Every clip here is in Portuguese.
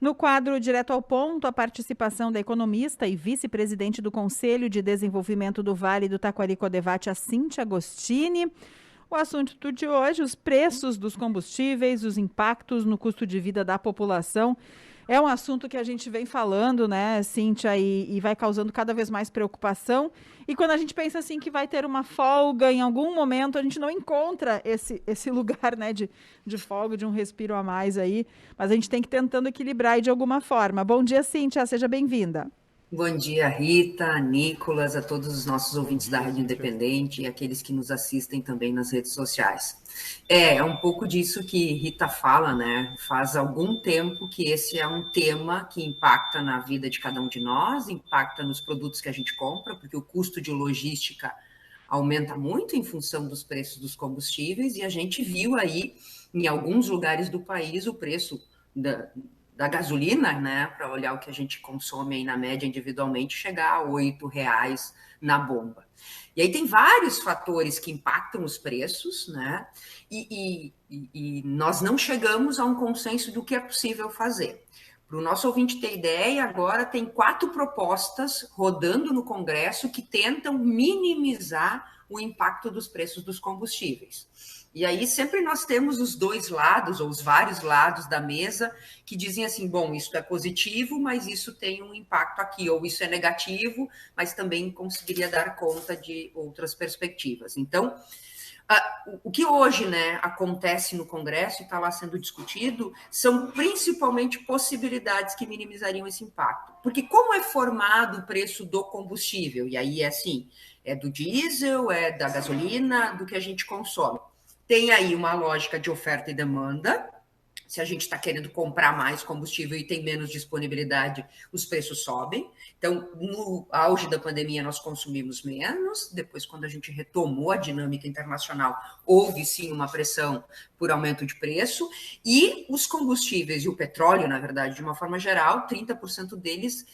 No quadro Direto ao Ponto, a participação da economista e vice-presidente do Conselho de Desenvolvimento do Vale do Taquari-Codevate, a Cíntia Agostini. O assunto de hoje, os preços dos combustíveis, os impactos no custo de vida da população. É um assunto que a gente vem falando, né, Cíntia, e vai causando cada vez mais preocupação. E quando a gente pensa assim que vai ter uma folga em algum momento, a gente não encontra esse lugar, né, de folga, de um respiro a mais aí. Mas a gente tem que ir tentando equilibrar aí de alguma forma. Bom dia, Cíntia, seja bem-vinda. Bom dia, Rita, Nicolas, a todos os nossos ouvintes da Rádio Independente e aqueles que nos assistem também nas redes sociais. É um pouco disso que Rita fala, né? Faz algum tempo que esse é um tema que impacta na vida de cada um de nós, impacta nos produtos que a gente compra, porque o custo de logística aumenta muito em função dos preços dos combustíveis, e a gente viu aí, em alguns lugares do país, o preço da gasolina, né, para olhar o que a gente consome aí na média individualmente, chegar a R$ 8 na bomba. E aí tem vários fatores que impactam os preços, né, e nós não chegamos a um consenso do que é possível fazer. Para o nosso ouvinte ter ideia, agora tem 4 propostas rodando no Congresso que tentam minimizar o impacto dos preços dos combustíveis. E aí sempre nós temos os dois lados, ou os vários lados da mesa, que dizem assim, bom, isso é positivo, mas isso tem um impacto aqui, ou isso é negativo, mas também conseguiria dar conta de outras perspectivas. Então, o que hoje, né, acontece no Congresso e está lá sendo discutido são principalmente possibilidades que minimizariam esse impacto. Porque como é formado o preço do combustível? E aí é assim, é do diesel, é da gasolina, do que a gente consome. Tem aí uma lógica de oferta e demanda. Se a gente está querendo comprar mais combustível e tem menos disponibilidade, os preços sobem. Então, no auge da pandemia, nós consumimos menos. Depois, quando a gente retomou a dinâmica internacional, houve sim uma pressão por aumento de preço. E os combustíveis e o petróleo, na verdade, de uma forma geral, 30% deles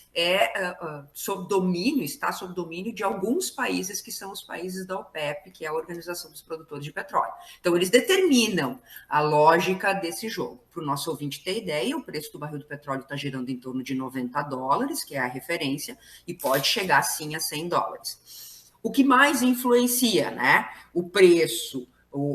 sob domínio, está sob domínio de alguns países que são os países da OPEP, que é a Organização dos Produtores de Petróleo. Então, eles determinam a lógica desse jogo. Para o nosso ouvinte ter ideia, o preço do barril do petróleo está girando em torno de $90, que é a referência, e pode chegar sim a $100. O que mais influencia, né? O preço,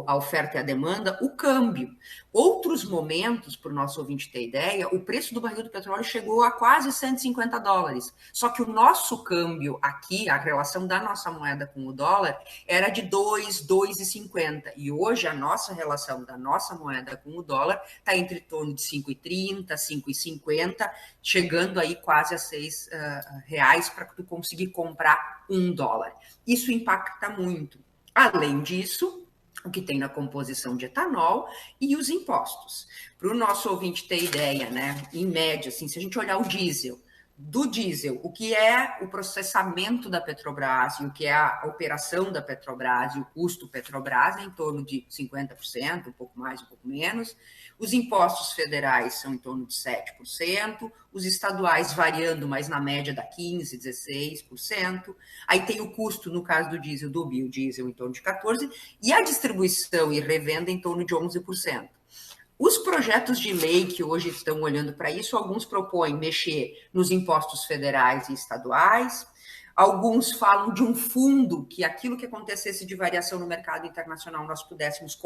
a oferta e a demanda, o câmbio. Outros momentos, para o nosso ouvinte ter ideia, o preço do barril do petróleo chegou a quase $150. Só que o nosso câmbio aqui, a relação da nossa moeda com o dólar, era de 2,50. E hoje a nossa relação da nossa moeda com o dólar está entre torno de 5,30, 5,50, chegando aí quase a R$ 6 para tu conseguir comprar $1. Isso impacta muito. Além disso, o que tem na composição de etanol e os impostos. Para o nosso ouvinte ter ideia, né? Em média, assim, se a gente olhar o diesel, do diesel, o que é o processamento da Petrobras e o que é a operação da Petrobras e o custo Petrobras é em torno de 50%, um pouco mais, um pouco menos. Os impostos federais são em torno de 7%, os estaduais variando, mas na média dá 15%, 16%. Aí tem o custo, no caso do diesel, do biodiesel, em torno de 14%, e a distribuição e revenda em torno de 11%. Os projetos de lei que hoje estão olhando para isso, alguns propõem mexer nos impostos federais e estaduais, alguns falam de um fundo que aquilo que acontecesse de variação no mercado internacional nós pudéssemos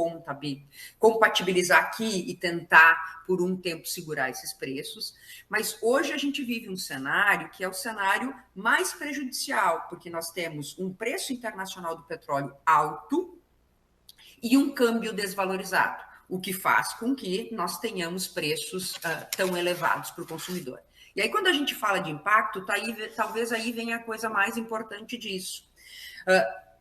compatibilizar aqui e tentar, por um tempo, segurar esses preços. Mas hoje a gente vive um cenário que é o cenário mais prejudicial, porque nós temos um preço internacional do petróleo alto e um câmbio desvalorizado, o que faz com que nós tenhamos preços tão elevados para o consumidor. E aí, quando a gente fala de impacto, talvez aí venha a coisa mais importante disso.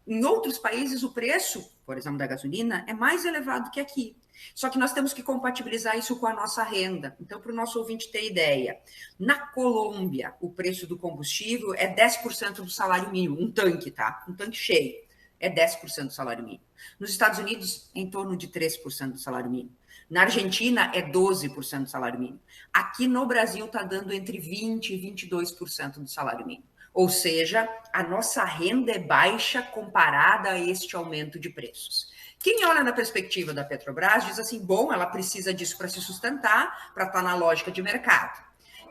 Em outros países, o preço, por exemplo, da gasolina, é mais elevado que aqui. Só que nós temos que compatibilizar isso com a nossa renda. Então, para o nosso ouvinte ter ideia, na Colômbia, o preço do combustível é 10% do salário mínimo, um tanque, tá? Um tanque cheio é 10% do salário mínimo. Nos Estados Unidos, em torno de 3% do salário mínimo. Na Argentina, é 12% do salário mínimo. Aqui no Brasil, está dando entre 20% e 22% do salário mínimo. Ou seja, a nossa renda é baixa comparada a este aumento de preços. Quem olha na perspectiva da Petrobras diz assim, bom, ela precisa disso para se sustentar, para estar na lógica de mercado.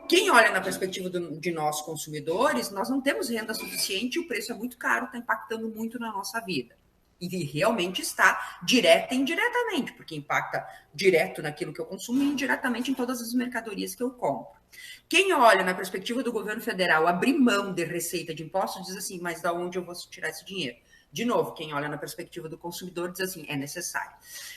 Quem olha na perspectiva de nós consumidores, nós não temos renda suficiente, o preço é muito caro, está impactando muito na nossa vida. E realmente está direta e indiretamente, porque impacta direto naquilo que eu consumo e indiretamente em todas as mercadorias que eu compro. Quem olha na perspectiva do governo federal abrir mão de receita de impostos diz assim, mas da onde eu vou tirar esse dinheiro? De novo, quem olha na perspectiva do consumidor diz assim, é necessário.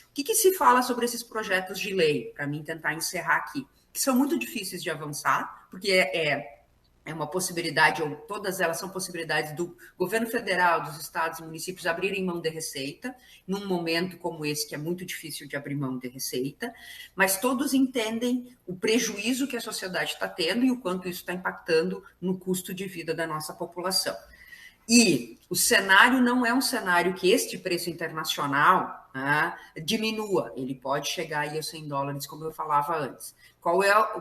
O que se fala sobre esses projetos de lei? Para mim tentar encerrar aqui, que são muito difíceis de avançar, porque é uma possibilidade, ou todas elas são possibilidades do governo federal, dos estados e municípios abrirem mão de receita, num momento como esse, que é muito difícil de abrir mão de receita, mas todos entendem o prejuízo que a sociedade está tendo e o quanto isso está impactando no custo de vida da nossa população. E o cenário não é um cenário que este preço internacional diminua, ele pode chegar aí a $100, como eu falava antes.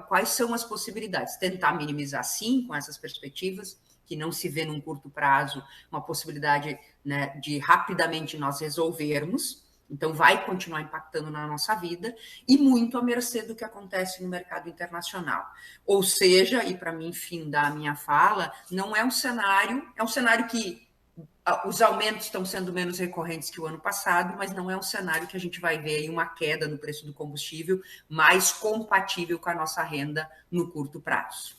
Quais são as possibilidades? Tentar minimizar, sim, com essas perspectivas, que não se vê num curto prazo uma possibilidade, né, de rapidamente nós resolvermos. Então, vai continuar impactando na nossa vida e muito à mercê do que acontece no mercado internacional. Ou seja, e para mim findar a minha fala, não é um cenário que os aumentos estão sendo menos recorrentes que o ano passado, mas não é um cenário que a gente vai ver aí uma queda no preço do combustível mais compatível com a nossa renda no curto prazo.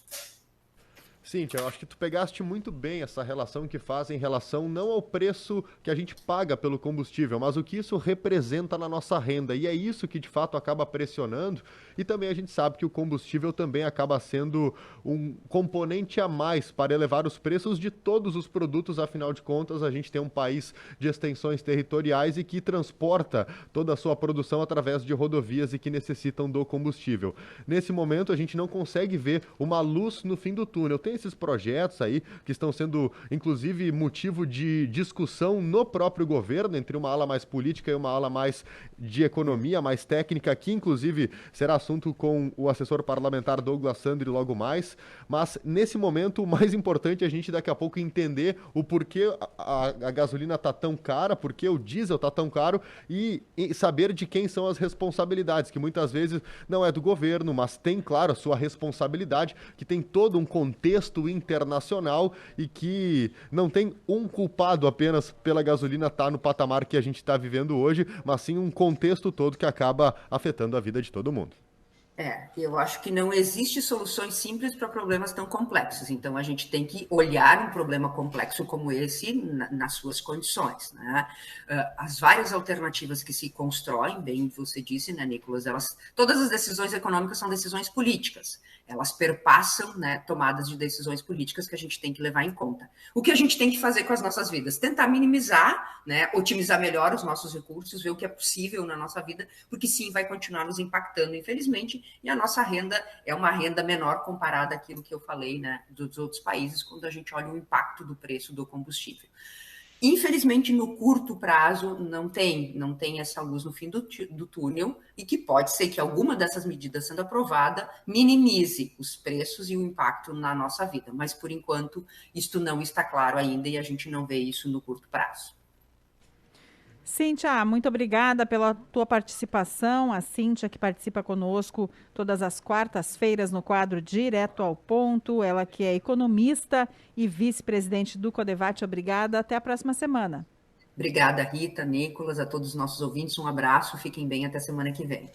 Cíntia, eu acho que tu pegaste muito bem essa relação que faz em relação não ao preço que a gente paga pelo combustível, mas o que isso representa na nossa renda. E é isso que de fato acaba pressionando. E também a gente sabe que o combustível também acaba sendo um componente a mais para elevar os preços de todos os produtos. Afinal de contas, a gente tem um país de extensões territoriais e que transporta toda a sua produção através de rodovias e que necessitam do combustível. Nesse momento, a gente não consegue ver uma luz no fim do túnel. Tem esses projetos aí que estão sendo, inclusive, motivo de discussão no próprio governo, entre uma ala mais política e uma ala mais de economia, mais técnica, que inclusive será assunto com o assessor parlamentar Douglas Sandri logo mais. Mas, nesse momento, o mais importante é a gente daqui a pouco entender o porquê a gasolina está tão cara, porquê o diesel está tão caro e saber de quem são as responsabilidades, que muitas vezes não é do governo, mas tem, claro, a sua responsabilidade, que tem todo um contexto internacional e que não tem um culpado apenas pela gasolina estar no patamar que a gente está vivendo hoje, mas sim um contexto todo que acaba afetando a vida de todo mundo. Eu acho que não existe soluções simples para problemas tão complexos. Então, a gente tem que olhar um problema complexo como esse nas suas condições, né? As várias alternativas que se constroem, bem você disse, né, Nicolas, todas as decisões econômicas são decisões políticas. Elas perpassam, né, tomadas de decisões políticas que a gente tem que levar em conta. O que a gente tem que fazer com as nossas vidas? Tentar minimizar, né, otimizar melhor os nossos recursos, ver o que é possível na nossa vida, porque sim, vai continuar nos impactando, infelizmente, e a nossa renda é uma renda menor comparada àquilo que eu falei, né, dos outros países, quando a gente olha o impacto do preço do combustível. Infelizmente, no curto prazo, não tem essa luz no fim do túnel e que pode ser que alguma dessas medidas sendo aprovada minimize os preços e o impacto na nossa vida. Mas, por enquanto, isto não está claro ainda e a gente não vê isso no curto prazo. Cíntia, muito obrigada pela tua participação. A Cíntia que participa conosco todas as quartas-feiras no quadro Direto ao Ponto. Ela que é economista e vice-presidente do Codevate. Obrigada. Até a próxima semana. Obrigada, Rita, Nicolas, a todos os nossos ouvintes. Um abraço. Fiquem bem até semana que vem.